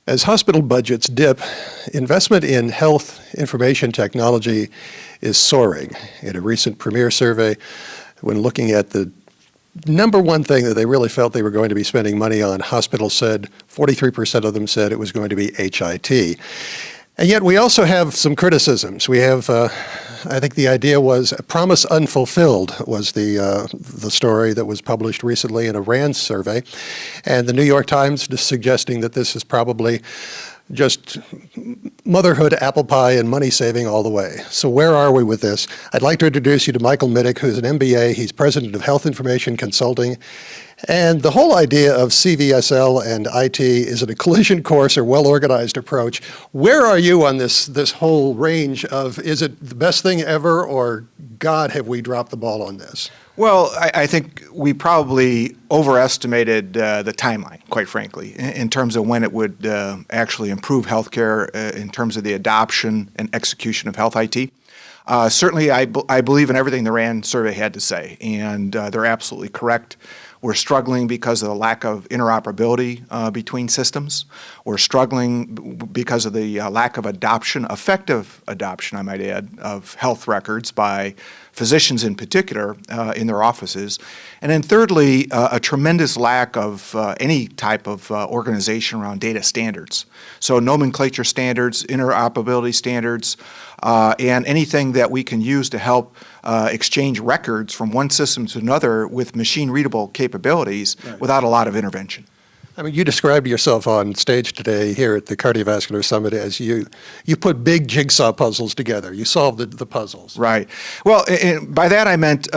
As hospital budgets dip, investment in health information technology is soaring. In a recent Premier survey, when looking at the number one thing that they really felt they were going to be spending money on, hospitals said 43% of them said it was going to be HIT. And yet we also have some criticisms. We have, I think the idea was, promise unfulfilled was the story that was published recently in a RAND survey. And the New York Times is suggesting that this is probably just motherhood, apple pie, and money saving all the way. So where are we with this? I'd like to introduce you to Michael Middick, who's an MBA. He's president of Health Information Consulting. And the whole idea of CVSL and IT is it a collision course or well-organized approach? Where are you on this whole range of, is it the best thing ever, or God, have we dropped the ball on this? Well, I think we probably overestimated the timeline, quite frankly, in terms of when it would actually improve healthcare in terms of the adoption and execution of health IT. Certainly, I believe in everything the RAND survey had to say, and they're absolutely correct. We're struggling because of the lack of interoperability between systems. We're struggling because of the lack of adoption, effective adoption, I might add, of health records by physicians in particular in their offices. And then thirdly, a tremendous lack of any type of organization around data standards. So nomenclature standards, interoperability standards, and anything that we can use to help exchange records from one system to another with machine-readable capabilities without a lot of intervention. I mean, you described yourself on stage today here at the Cardiovascular Summit as you put big jigsaw puzzles together. You solved the puzzles. Right. Well, by that I meant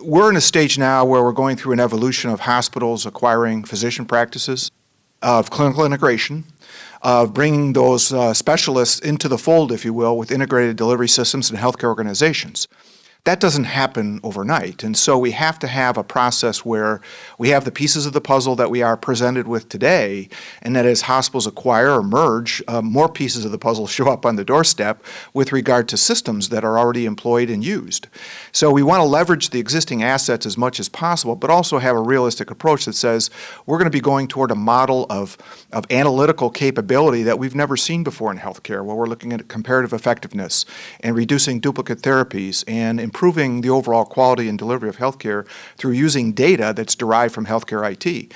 we're in a stage now where we're going through an evolution of hospitals acquiring physician practices, of clinical integration, of bringing those specialists into the fold, if you will, with integrated delivery systems and healthcare organizations. That doesn't happen overnight, and so we have to have a process where we have the pieces of the puzzle that we are presented with today, and that as hospitals acquire or merge, more pieces of the puzzle show up on the doorstep with regard to systems that are already employed and used. So we want to leverage the existing assets as much as possible, but also have a realistic approach that says we're going to be going toward a model of analytical capability that we've never seen before in healthcare, where we're looking at comparative effectiveness and reducing duplicate therapies and improving the overall quality and delivery of healthcare through using data that's derived from healthcare IT.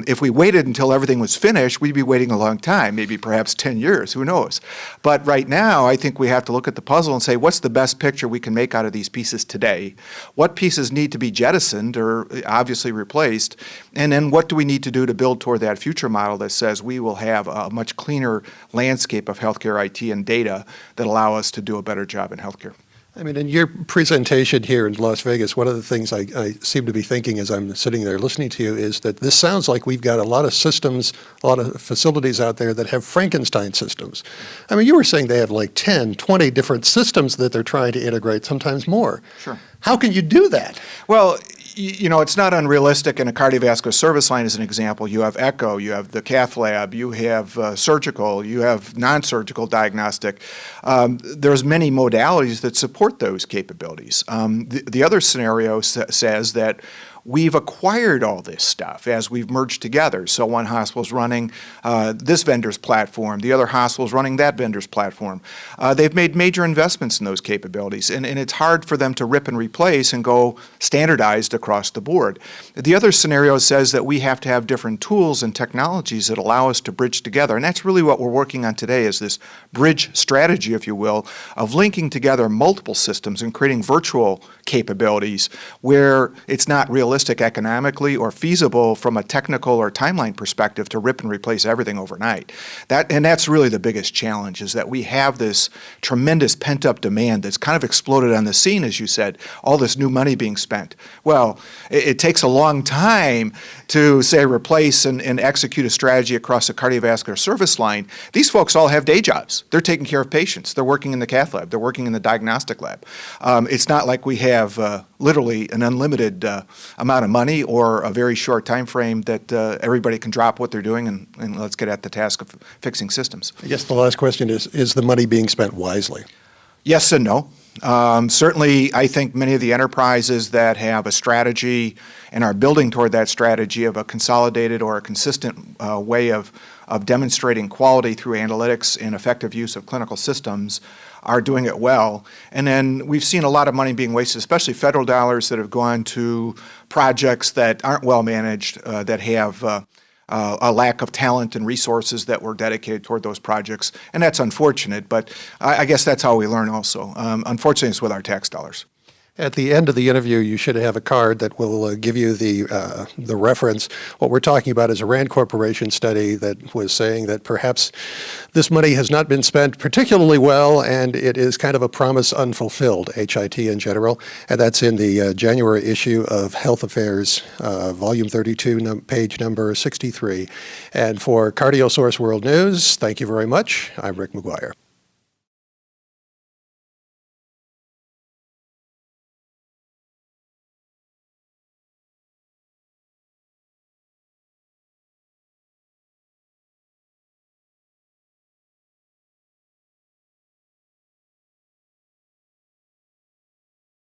If we waited until everything was finished, we'd be waiting a long time, maybe perhaps 10 years, who knows. But right now, I think we have to look at the puzzle and say, what's the best picture we can make out of these pieces today? What pieces need to be jettisoned or obviously replaced? And then what do we need to do to build toward that future model that says we will have a much cleaner landscape of healthcare IT and data that allow us to do a better job in healthcare? I mean, in your presentation here in Las Vegas, one of the things I seem to be thinking as I'm sitting there listening to you is that this sounds like we've got a lot of systems, a lot of facilities out there that have Frankenstein systems. I mean, you were saying they have like 10, 20 different systems that they're trying to integrate, sometimes more. Sure. How can you do that? Well, you know, it's not unrealistic in a cardiovascular service line as an example. You have echo, you have the cath lab, you have surgical, you have non-surgical diagnostic. There's many modalities that support those capabilities. The other scenario says that we've acquired all this stuff as we've merged together. So one hospital's running this vendor's platform, the other hospital's running that vendor's platform. They've made major investments in those capabilities, and it's hard for them to rip and replace and go standardized across the board. The other scenario says that we have to have different tools and technologies that allow us to bridge together, and that's really what we're working on today is this bridge strategy, if you will, of linking together multiple systems and creating virtual capabilities where it's not realistic economically or feasible from a technical or timeline perspective to rip and replace everything overnight. That's really the biggest challenge, is that we have this tremendous pent-up demand that's kind of exploded on the scene, as you said, all this new money being spent. Well, it takes a long time to, say, replace and execute a strategy across a cardiovascular service line. These folks all have day jobs. They're taking care of patients. They're working in the cath lab. They're working in the diagnostic lab. It's not like we have literally an unlimited amount of money or a very short time frame that everybody can drop what they're doing and let's get at the task of fixing systems. I guess the last question is the money being spent wisely? Yes and no. Certainly, I think many of the enterprises that have a strategy and are building toward that strategy of a consolidated or a consistent way of of demonstrating quality through analytics and effective use of clinical systems are doing it well. And then we've seen a lot of money being wasted, especially federal dollars that have gone to projects that aren't well managed, that have a lack of talent and resources that were dedicated toward those projects. And that's unfortunate, but I guess that's how we learn also. Unfortunately, it's with our tax dollars. At the end of the interview, you should have a card that will give you the reference. What we're talking about is a Rand Corporation study that was saying that perhaps this money has not been spent particularly well, and it is kind of a promise unfulfilled, HIT in general. And that's in the January issue of Health Affairs, volume 32, page number 63. And for CardioSource World News, thank you very much. I'm Rick McGuire.